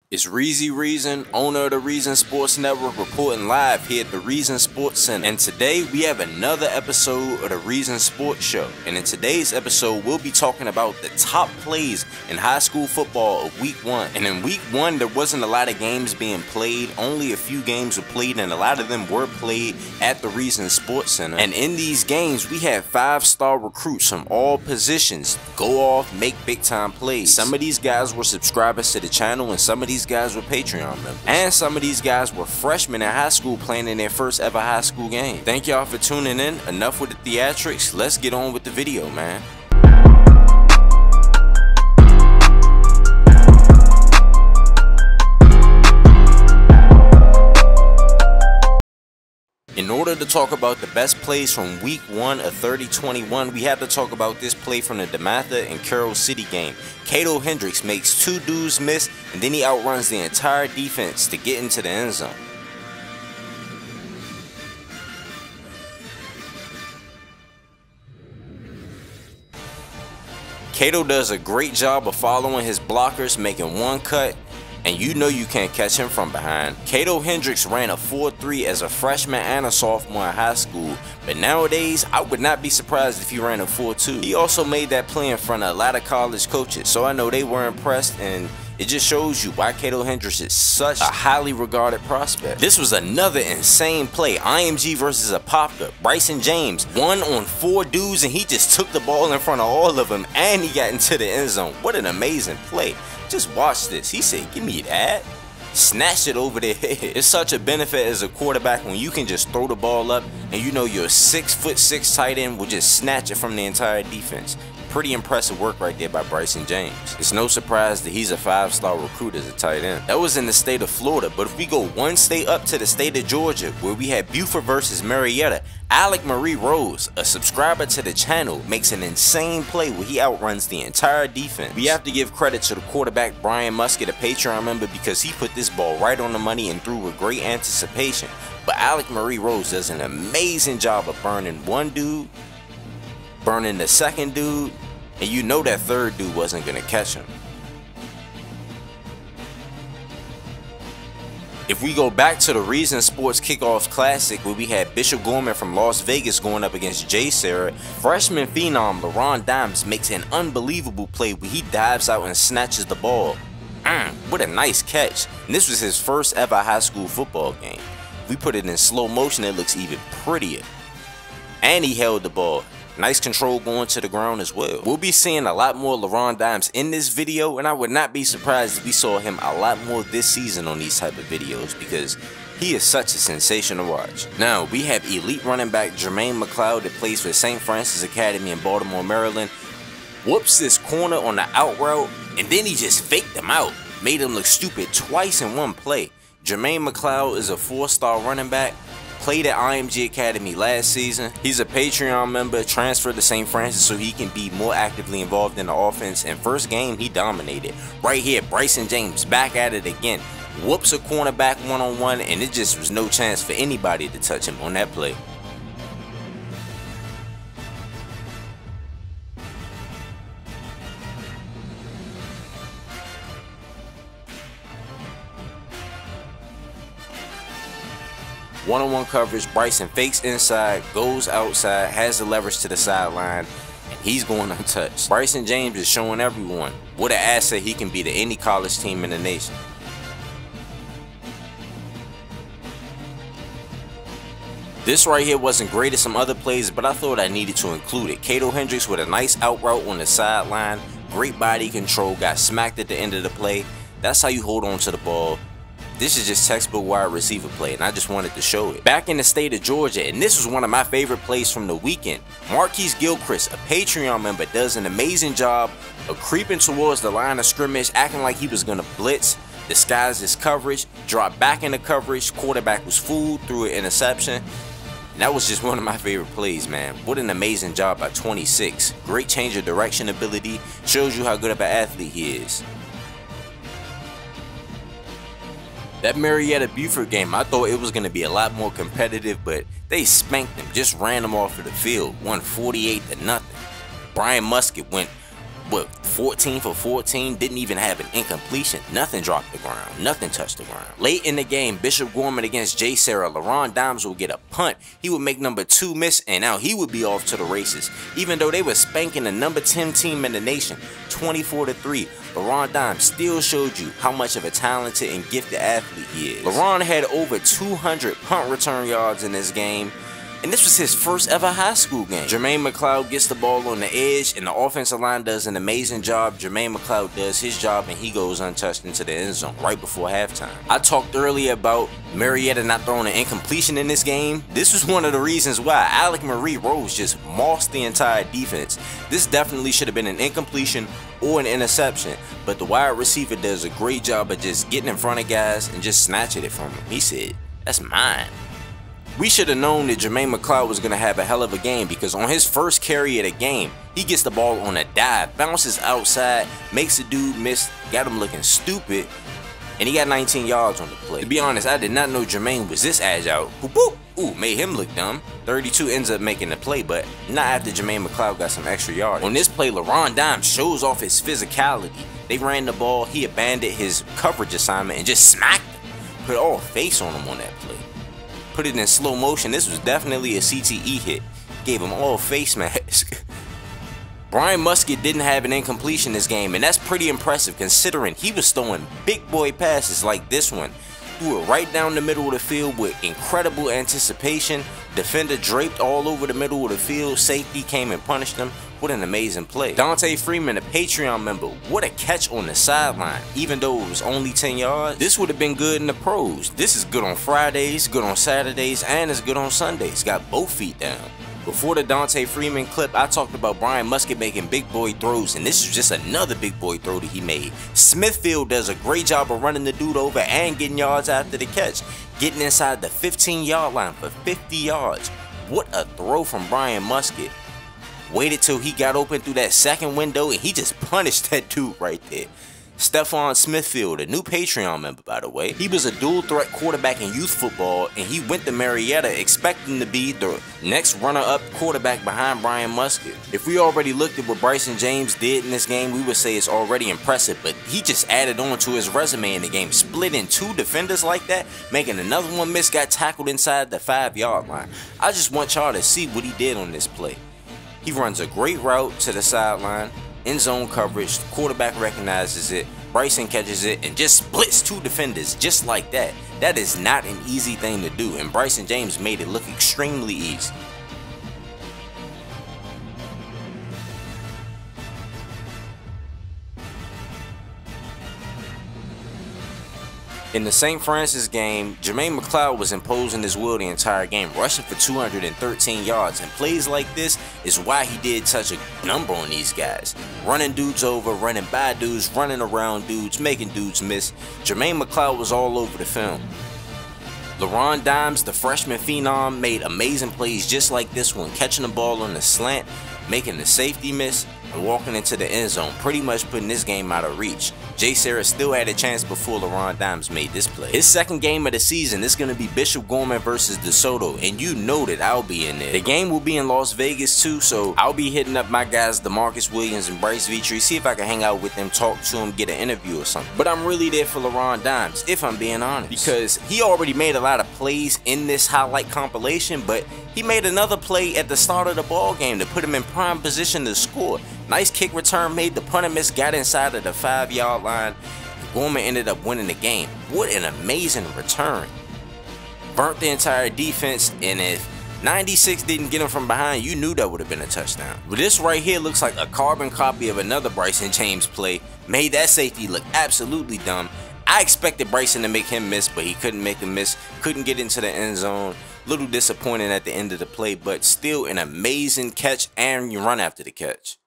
It's Reezonn, owner of the Reezonn Sports Network, reporting live here at the Reezonn Sports Center. And today we have another episode of the Reezonn Sports Show. And in today's episode, we'll be talking about the top plays in high school football of Week 1. And in Week 1, there wasn't a lot of games being played. Only a few games were played, and a lot of them were played at the Reezonn Sports Center. And in these games, we had 5-star recruits from all positions go off, make big-time plays. Some of these guys were subscribers to the channel, and some of these guys were Patreon members. And some of these guys were freshmen in high school playing in their first ever high school game. Thank y'all for tuning in. Enough with the theatrics. Let's get on with the video, man. In order to talk about the best plays from Week 1 of 3021, we have to talk about this play from the DeMatha and Carroll City game. Cato Hendricks makes 2 dudes miss, and then he outruns the entire defense to get into the end zone. Cato does a great job of following his blockers, making one cut, and you know you can't catch him from behind. Cato Hendricks ran a 4.3 as a freshman and a sophomore in high school, but nowadays I would not be surprised if he ran a 4.2. He also made that play in front of a lot of college coaches, so I know they were impressed, and it just shows you why Cato Hendricks is such a highly regarded prospect. This was another insane play. IMG versus Apopka. Bryson James, 1 on 4 dudes, and he just took the ball in front of all of them, and he got into the end zone. What an amazing play. Just watch this. He said, "Give me that." Snatched it over their head. It's such a benefit as a quarterback when you can just throw the ball up and you know your 6'6" tight end will just snatch it from the entire defense. Pretty impressive work right there by Bryson James. It's no surprise that he's a 5-star recruit as a tight end. That was in the state of Florida, but if we go one state up to the state of Georgia, where we had Buford versus Marietta, Alec Marie Rose, a subscriber to the channel, makes an insane play where he outruns the entire defense. We have to give credit to the quarterback Brian Musket, a Patreon member, because he put this ball right on the money and threw with great anticipation. But Alec Marie Rose does an amazing job of burning one dude, burning the second dude, and you know that third dude wasn't going to catch him. If we go back to the Reezonn Sports Kickoff Classic, where we had Bishop Gorman from Las Vegas going up against Jay Sarah, freshman phenom LaRon Dimes makes an unbelievable play where he dives out and snatches the ball. What a nice catch. And this was his first ever high school football game. If we put it in slow motion, it looks even prettier. And he held the ball. Nice control going to the ground as well. We'll be seeing a lot more LaRon Dimes in this video, and I would not be surprised if we saw him a lot more this season on these type of videos, because he is such a sensation to watch. Now, we have elite running back Jermaine McLeod that plays for St. Francis Academy in Baltimore, Maryland. Whoops this corner on the out route, and then he just faked him out. Made him look stupid twice in one play. Jermaine McLeod is a 4-star running back. Played at IMG Academy last season. He's a Patreon member, transferred to St. Francis so he can be more actively involved in the offense, and first game he dominated. Right here, Bryson James back at it again. Whoops a cornerback one-on-one, and it just was no chance for anybody to touch him on that play. One-on-one coverage, Bryson fakes inside, goes outside, has the leverage to the sideline, and he's going untouched. Bryson James is showing everyone what an asset he can be to any college team in the nation. This right here wasn't great as some other plays, but I thought I needed to include it. Cato Hendricks with a nice out route on the sideline, great body control, got smacked at the end of the play. That's how you hold on to the ball. This is just textbook wide receiver play, and I just wanted to show it. Back in the state of Georgia, and this was one of my favorite plays from the weekend. Marquise Gilchrist, a Patreon member, does an amazing job of creeping towards the line of scrimmage, acting like he was going to blitz, disguise his coverage, drop back into coverage, quarterback was fooled, threw an interception. And that was just one of my favorite plays, man. What an amazing job by 26. Great change of direction ability, shows you how good of an athlete he is. That Marietta Buford game, I thought it was going to be a lot more competitive, but they spanked them, just ran them off of the field, won 48-0. Brian Musket went what, 14 for 14, didn't even have an incompletion. Nothing dropped the ground, nothing touched the ground. Late in the game, Bishop Gorman against Jay Sarah, LaRon Dimes would get a punt. He would make number 2 miss, and now he would be off to the races. Even though they were spanking the number 10 team in the nation, 24-3, LaRon Dimes still showed you how much of a talented and gifted athlete he is. LaRon had over 200 punt return yards in this game, and this was his first ever high school game. Jermaine McLeod gets the ball on the edge, and the offensive line does an amazing job. Jermaine McLeod does his job, and he goes untouched into the end zone right before halftime. I talked earlier about Marietta not throwing an incompletion in this game. This was one of the reasons why Alec Marie Rose just mossed the entire defense. This definitely should have been an incompletion or an interception, but the wide receiver does a great job of just getting in front of guys and just snatching it from him. He said, "That's mine." We should have known that Jermaine McLeod was going to have a hell of a game, because on his first carry of the game, he gets the ball on a dive, bounces outside, makes the dude miss, got him looking stupid, and he got 19 yards on the play. To be honest, I did not know Jermaine was this agile. Boop, boop. Ooh, made him look dumb. 32 ends up making the play, but not after Jermaine McLeod got some extra yards. On this play, LaRon Dimes shows off his physicality. They ran the ball, he abandoned his coverage assignment and just smacked him. Put all face on him on that play. Put it in slow motion. This was definitely a CTE hit. Gave him all face mask. Brian Musket didn't have an incompletion this game, and that's pretty impressive considering he was throwing big boy passes like this one. Threw it right down the middle of the field with incredible anticipation. Defender draped all over the middle of the field. Safety came and punished him. What an amazing play. Dante Freeman, a Patreon member, what a catch on the sideline. Even though it was only 10 yards, this would have been good in the pros. This is good on Fridays, good on Saturdays, and it's good on Sundays. Got both feet down. Before the Dante Freeman clip, I talked about Brian Musket making big boy throws, and this is just another big boy throw that he made. Smithfield does a great job of running the dude over and getting yards after the catch, getting inside the 15-yard line for 50 yards. What a throw from Brian Musket. Waited till he got open through that second window, and he just punished that dude right there. Stephon Smithfield, a new Patreon member, by the way. He was a dual threat quarterback in youth football, and he went to Marietta expecting to be the next runner-up quarterback behind Brian Musket. If we already looked at what Bryson James did in this game, we would say it's already impressive, but he just added on to his resume in the game, splitting 2 defenders like that, making another one miss, got tackled inside the 5-yard line. I just want y'all to see what he did on this play. He runs a great route to the sideline, in zone coverage, the quarterback recognizes it, Bryson catches it, and just splits 2 defenders just like that. That is not an easy thing to do, and Bryson James made it look extremely easy. In the St. Francis game, Jermaine McLeod was imposing his will the entire game, rushing for 213 yards, and plays like this is why he did such a number on these guys. Running dudes over, running by dudes, running around dudes, making dudes miss. Jermaine McLeod was all over the film. LaRon Dimes, the freshman phenom, made amazing plays just like this one, catching the ball on the slant, making the safety miss, and walking into the end zone, pretty much putting this game out of reach. Jay Sarah still had a chance before LaRon Dimes made this play. His second game of the season is going to be Bishop Gorman versus DeSoto, and you know that I'll be in there. The game will be in Las Vegas too, so I'll be hitting up my guys DeMarcus Williams and Bryce Vitry, see if I can hang out with them, talk to them, get an interview or something. But I'm really there for LaRon Dimes, if I'm being honest, because he already made a lot of plays in this highlight compilation, but he made another play at the start of the ball game to put him in prime position to score. Nice kick return, made the punter miss, got inside of the 5-yard line. Gorman ended up winning the game. What an amazing return. Burnt the entire defense, and if 96 didn't get him from behind, you knew that would have been a touchdown. But this right here looks like a carbon copy of another Bryson James play. Made that safety look absolutely dumb. I expected Bryson to make him miss, but he couldn't make him miss. Couldn't get into the end zone. Little disappointing at the end of the play, but still an amazing catch and you run after the catch.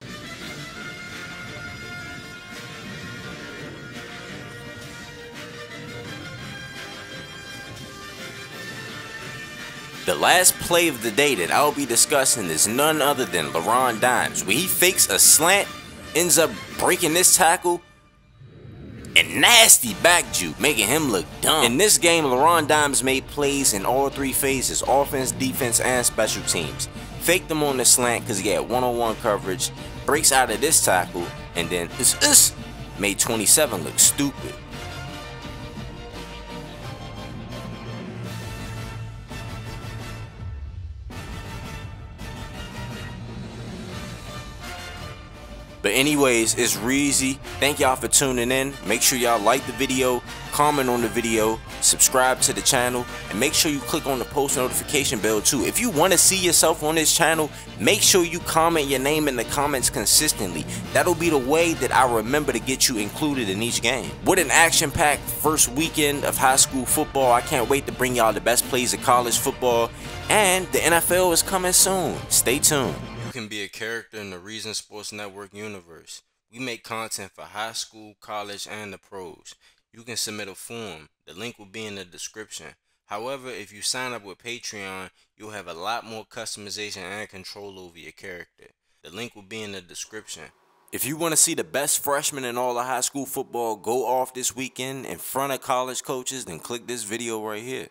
The last play of the day that I'll be discussing is none other than LaRon Dimes, where he fakes a slant, ends up breaking this tackle, and nasty back juke, making him look dumb. In this game, LaRon Dimes made plays in all 3 phases, offense, defense, and special teams. Faked them on the slant because he had one-on-one coverage, breaks out of this tackle, and then this made 27 look stupid. But anyways, it's Reezy. Thank y'all for tuning in. Make sure y'all like the video, comment on the video, subscribe to the channel, and make sure you click on the post notification bell too. If you want to see yourself on this channel, make sure you comment your name in the comments consistently. That'll be the way that I remember to get you included in each game. What an action-packed first weekend of high school football. I can't wait to bring y'all the best plays of college football, and the NFL is coming soon. Stay tuned. You can be a character in the Reezonn Sports Network universe. We make content for high school, college, and the pros. You can submit a form. The link will be in the description. However, if you sign up with Patreon, you'll have a lot more customization and control over your character. The link will be in the description. If you want to see the best freshmen in all of high school football go off this weekend in front of college coaches, then click this video right here.